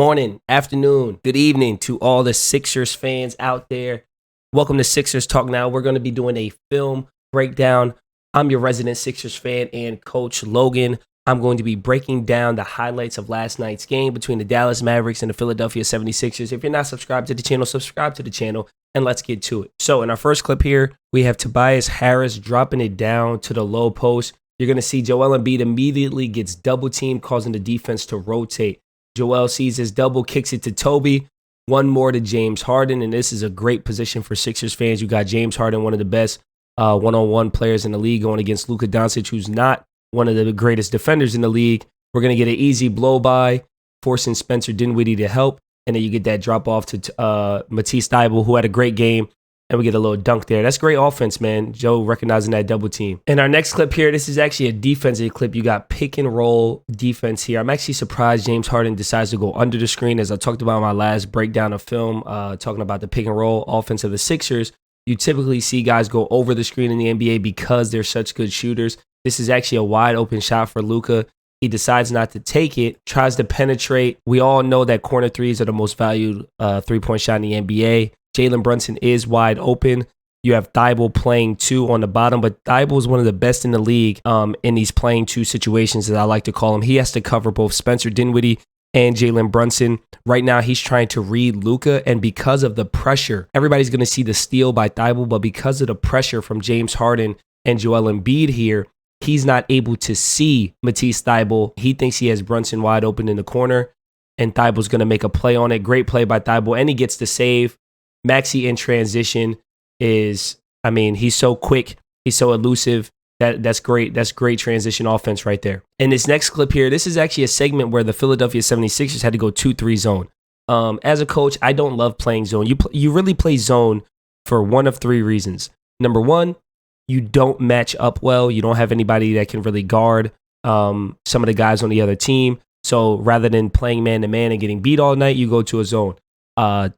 morning, afternoon, good evening to all the Sixers fans out there. Welcome to Sixers Talk Now. We're going to be doing a film breakdown. I'm your resident Sixers fan and Coach Logan. I'm going to be breaking down the highlights of last night's game between the Dallas Mavericks and the Philadelphia 76ers. If you're not subscribed to the channel, subscribe to the channel and let's get to it. So in our first clip here, we have Tobias Harris dropping it down to the low post. You're going to see Joel Embiid immediately gets double teamed, causing the defense to rotate. Joel sees his double, kicks it to Toby. One more to James Harden, and this is a great position for Sixers fans. You got James Harden, one of the best one-on-one players in the league, going against Luka Doncic, who's not one of the greatest defenders in the league. We're going to get an easy blow-by, forcing Spencer Dinwiddie to help, and then you get that drop-off to Matisse Thybulle, who had a great game, and we get a little dunk there. That's great offense, man. Joe recognizing that double team. In our next clip here, this is actually a defensive clip. You got pick and roll defense here. I'm actually surprised James Harden decides to go under the screen. As I talked about in my last breakdown of film, talking about the pick and roll offense of the Sixers, you typically see guys go over the screen in the NBA because they're such good shooters. This is actually a wide open shot for Luka. He decides not to take it, tries to penetrate. We all know that corner threes are the most valued three-point shot in the NBA. Jalen Brunson is wide open. You have Thybulle playing two on the bottom, but Thybulle is one of the best in the league in these playing two situations, as I like to call him. He has to cover both Spencer Dinwiddie and Jalen Brunson. Right now, he's trying to read Luka, and because of the pressure, everybody's going to see the steal by Thybulle, but because of the pressure from James Harden and Joel Embiid here, he's not able to see Matisse Thybulle. He thinks he has Brunson wide open in the corner, and Thybulle's going to make a play on it. Great play by Thybulle, and he gets the save. Maxey in transition is, he's so quick. He's so elusive. That's great. That's great transition offense right there. In this next clip here, this is actually a segment where the Philadelphia 76ers had to go 2-3 zone. As a coach, I don't love playing zone. You really play zone for one of three reasons. Number one, you don't match up well. You don't have anybody that can really guard some of the guys on the other team. So rather than playing man-to-man and getting beat all night, you go to a zone.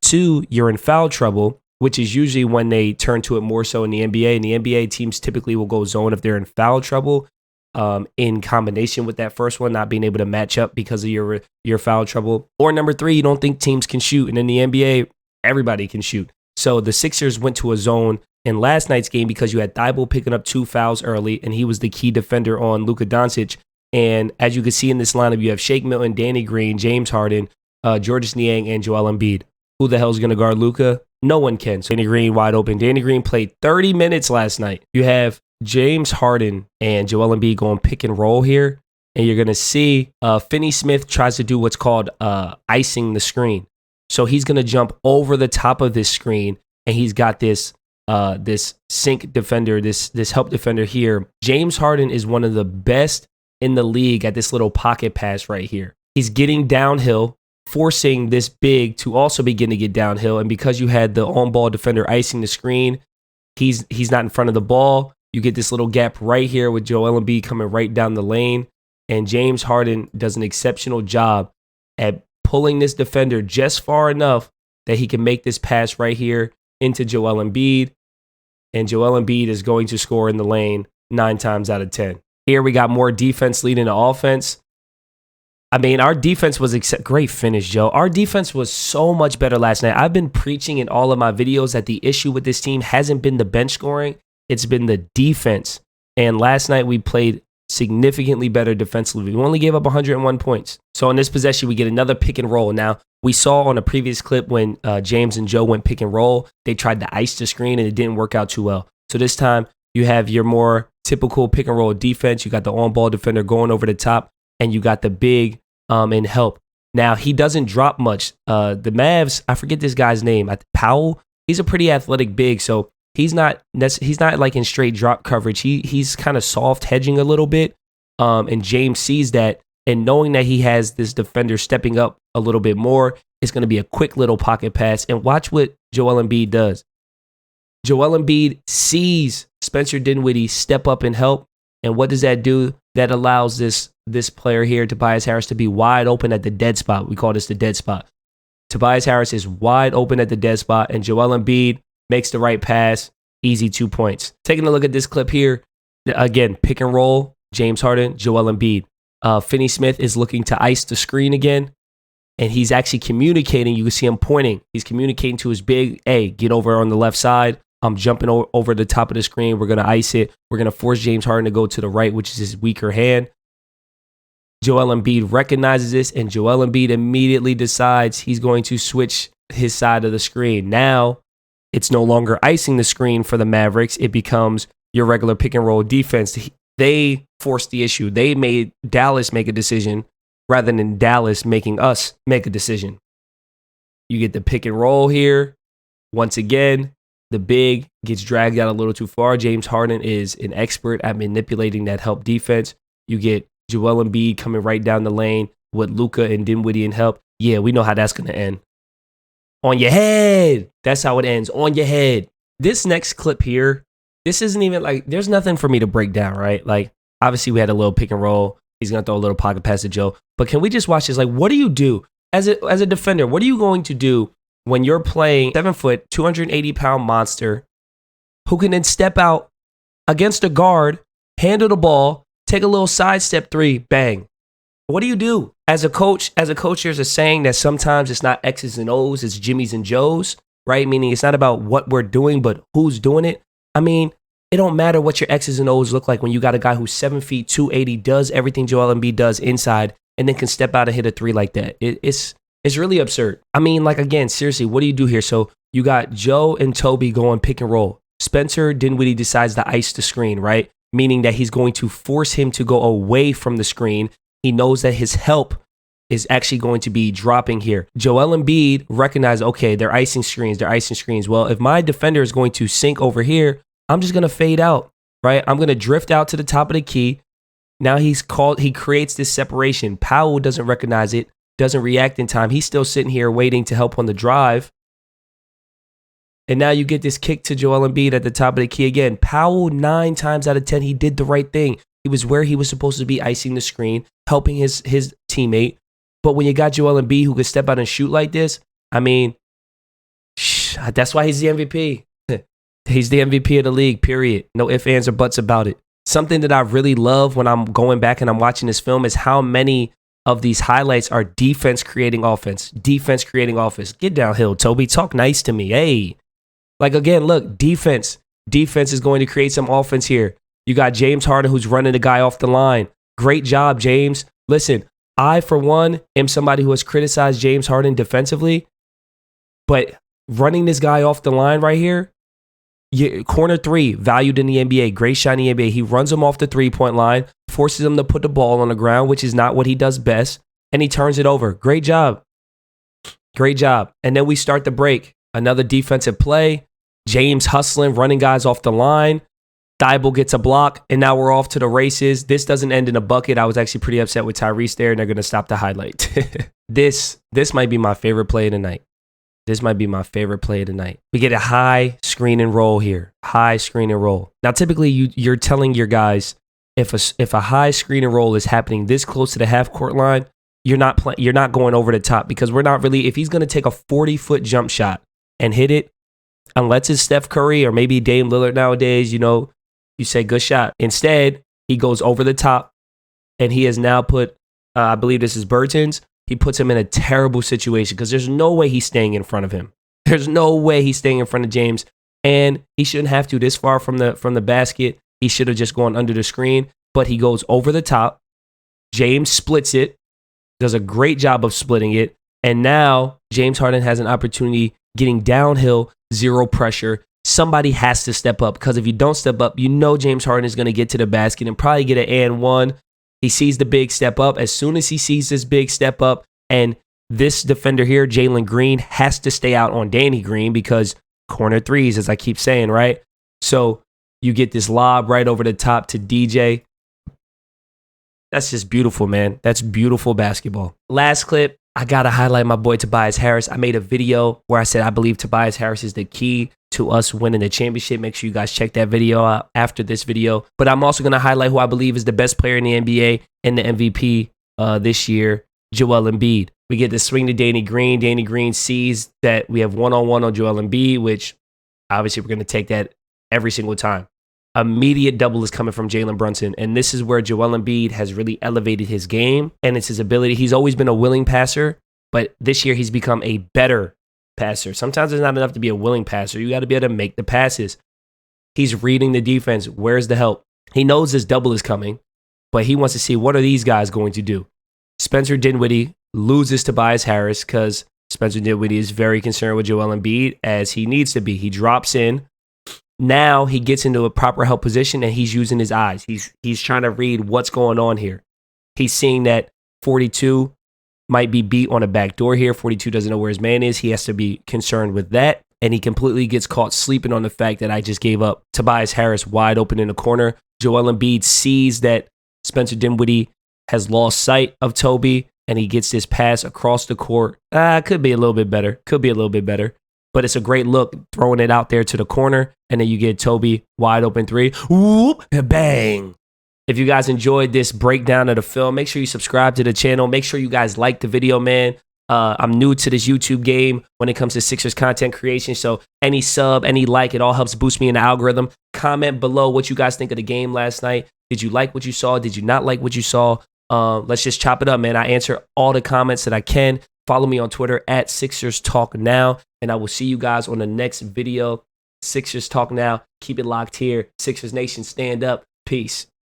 Two, you're in foul trouble, which is usually when they turn to it more so in the NBA. In the NBA, teams typically will go zone if they're in foul trouble, in combination with that first one, not being able to match up because of your foul trouble. Or number three, you don't think teams can shoot. And in the NBA, everybody can shoot. So the Sixers went to a zone in last night's game because you had Thybulle picking up 2 fouls early, and he was the key defender on Luka Doncic. And as you can see in this lineup, you have Shake Milton, Danny Green, James Harden, Georges Niang, and Joel Embiid. Who the hell is going to guard Luka? No one can. So Danny Green wide open. Danny Green played 30 minutes last night. You have James Harden and Joel Embiid going pick and roll here. And you're going to see Finney Smith tries to do what's called icing the screen. So he's going to jump over the top of this screen, and he's got this sink defender, this help defender here. James Harden is one of the best in the league at this little pocket pass right here. He's getting downhill, forcing this big to also begin to get downhill. And because you had the on-ball defender icing the screen, he's not in front of the ball. You get this little gap right here with Joel Embiid coming right down the lane. And James Harden does an exceptional job at pulling this defender just far enough that he can make this pass right here into Joel Embiid. And Joel Embiid is going to score in the lane 9 times out of 10. Here we got more defense leading to offense. Our defense was great finish, Joe. Our defense was so much better last night. I've been preaching in all of my videos that the issue with this team hasn't been the bench scoring. It's been the defense. And last night we played significantly better defensively. We only gave up 101 points. So in this possession, we get another pick and roll. Now, we saw on a previous clip when James and Joe went pick and roll, they tried to ice the screen and it didn't work out too well. So this time you have your more typical pick and roll defense. You got the on-ball defender going over the top, and you got the big and help. Now, he doesn't drop much. The Mavs, I forget this guy's name, Powell. He's a pretty athletic big, so he's not like in straight drop coverage. He's kind of soft hedging a little bit, and James sees that, and knowing that he has this defender stepping up a little bit more, it's going to be a quick little pocket pass. And watch what Joel Embiid does. Joel Embiid sees Spencer Dinwiddie step up and help, and what does that do? That allows this player here, Tobias Harris, to be wide open at the dead spot. We call this the dead spot. Tobias Harris is wide open at the dead spot, and Joel Embiid makes the right pass. Easy 2 points. Taking a look at this clip here. Again, pick and roll. James Harden, Joel Embiid. Finney Smith is looking to ice the screen again. and he's actually communicating. You can see him pointing. He's communicating to his big, hey, get over on the left side. I'm jumping over the top of the screen. We're going to ice it. We're going to force James Harden to go to the right, which is his weaker hand. Joel Embiid recognizes this, and Joel Embiid immediately decides he's going to switch his side of the screen. Now, it's no longer icing the screen for the Mavericks. It becomes your regular pick and roll defense. They forced the issue. They made Dallas make a decision rather than Dallas making us make a decision. You get the pick and roll here. Once again, the big gets dragged out a little too far. James Harden is an expert at manipulating that help defense. You get Joel Embiid coming right down the lane with Luka and Dinwiddie and help. Yeah, we know how that's going to end. On your head. That's how it ends. On your head. This next clip here, this isn't even like, there's nothing for me to break down, right? Like, obviously we had a little pick and roll. He's going to throw a little pocket pass to Joe. But can we just watch this? Like, what do you do as a defender? What are you going to do when you're playing 7 foot, 280-pound monster who can then step out against a guard, handle the ball, take a little sidestep three, bang. What do you do? As a coach, there's a saying that sometimes it's not X's and O's, it's Jimmy's and Joe's, right? Meaning it's not about what we're doing, but who's doing it. I mean, it don't matter what your X's and O's look like when you got a guy who's 7 feet, 280, does everything Joel Embiid does inside, and then can step out and hit a three like that. It's really absurd. I mean, like, again, seriously, what do you do here? So you got Joe and Toby going pick and roll. Spencer Dinwiddie decides to ice the screen, right? Meaning that he's going to force him to go away from the screen. He knows that his help is actually going to be dropping here. Joel Embiid recognizes, okay, they're icing screens. Well, if my defender is going to sink over here, I'm just going to fade out, right? I'm going to drift out to the top of the key. Now he creates this separation. Powell doesn't recognize it, doesn't react in time. He's still sitting here waiting to help on the drive. And now you get this kick to Joel Embiid at the top of the key again. Powell, 9 times out of 10, he did the right thing. He was where he was supposed to be, icing the screen, helping his teammate. But when you got Joel Embiid who could step out and shoot like this, I mean, that's why he's the MVP. He's the MVP of the league, period. No ifs, ands, or buts about it. Something that I really love when I'm going back and I'm watching this film is how many of these highlights are defense creating offense. Defense creating offense. Get downhill, Toby. Talk nice to me. Hey. Like, again, look, defense. Defense is going to create some offense here. You got James Harden who's running the guy off the line. Great job, James. Listen, I, for one, am somebody who has criticized James Harden defensively, but running this guy off the line right here, corner three, valued in the NBA, great shot in the NBA. He runs him off the three-point line, forces him to put the ball on the ground, which is not what he does best, and he turns it over. Great job. Great job. And then we start the break. Another defensive play. James hustling, running guys off the line. Thibault gets a block, and now we're off to the races. This doesn't end in a bucket. I was actually pretty upset with Tyrese there, and they're going to stop the highlight. This might be my favorite play of the night. We get a high screen and roll here. High screen and roll. Now, typically, you're telling your guys, if a high screen and roll is happening this close to the half court line, you're not going over the top, because we're not really, if he's going to take a 40-foot jump shot and hit it, unless it's Steph Curry or maybe Dame Lillard nowadays, you say good shot. Instead, he goes over the top, and he has now put, I believe this is Burton's, he puts him in a terrible situation because there's no way he's staying in front of him. There's no way he's staying in front of James, and he shouldn't have to this far from the basket. He should have just gone under the screen, but he goes over the top. James splits it, does a great job of splitting it, and now James Harden has an opportunity getting downhill, zero pressure. Somebody has to step up, because if you don't step up, James Harden is going to get to the basket and probably get an and one. He sees the big step up. As soon as he sees this big step up, and this defender here, Jalen Green, has to stay out on Danny Green because corner threes, as I keep saying, right? So you get this lob right over the top to DJ. That's just beautiful, man. That's beautiful basketball. Last clip, I got to highlight my boy Tobias Harris. I made a video where I said I believe Tobias Harris is the key to us winning the championship. Make sure you guys check that video out after this video. But I'm also going to highlight who I believe is the best player in the NBA and the MVP this year, Joel Embiid. We get the swing to Danny Green. Danny Green sees that we have one-on-one on Joel Embiid, which obviously we're going to take that every single time. Immediate double is coming from Jalen Brunson. And this is where Joel Embiid has really elevated his game, and it's his ability. He's always been a willing passer, But this year, he's become a better passer. Sometimes it's not enough to be a willing passer. You got to be able to make the passes. He's reading the defense. Where's the help? He knows this double is coming, but he wants to see what are these guys going to do. Spencer Dinwiddie loses Tobias Harris because Spencer Dinwiddie is very concerned with Joel Embiid, as he needs to be. He drops in. Now he gets into a proper help position, and he's using his eyes. He's trying to read what's going on here. He's seeing that 42 might be beat on a back door here. 42 doesn't know where his man is. He has to be concerned with that. And he completely gets caught sleeping on the fact that I just gave up Tobias Harris wide open in the corner. Joel Embiid sees that Spencer Dinwiddie has lost sight of Toby, and he gets this pass across the court. Could be a little bit better. But it's a great look, throwing it out there to the corner, and then you get Toby wide open three. Whoop, bang. If you guys enjoyed this breakdown of the film, make sure you subscribe to the channel. Make sure you guys like the video, man. I'm new to this YouTube game when it comes to Sixers content creation, so any sub, any like, it all helps boost me in the algorithm. Comment below what you guys think of the game last night. Did you like what you saw? Did you not like what you saw? Let's just chop it up, man. I answer all the comments that I can. Follow me on Twitter at Sixers Talk Now, and I will see you guys on the next video. Sixers Talk Now. Keep it locked here. Sixers Nation, stand up. Peace.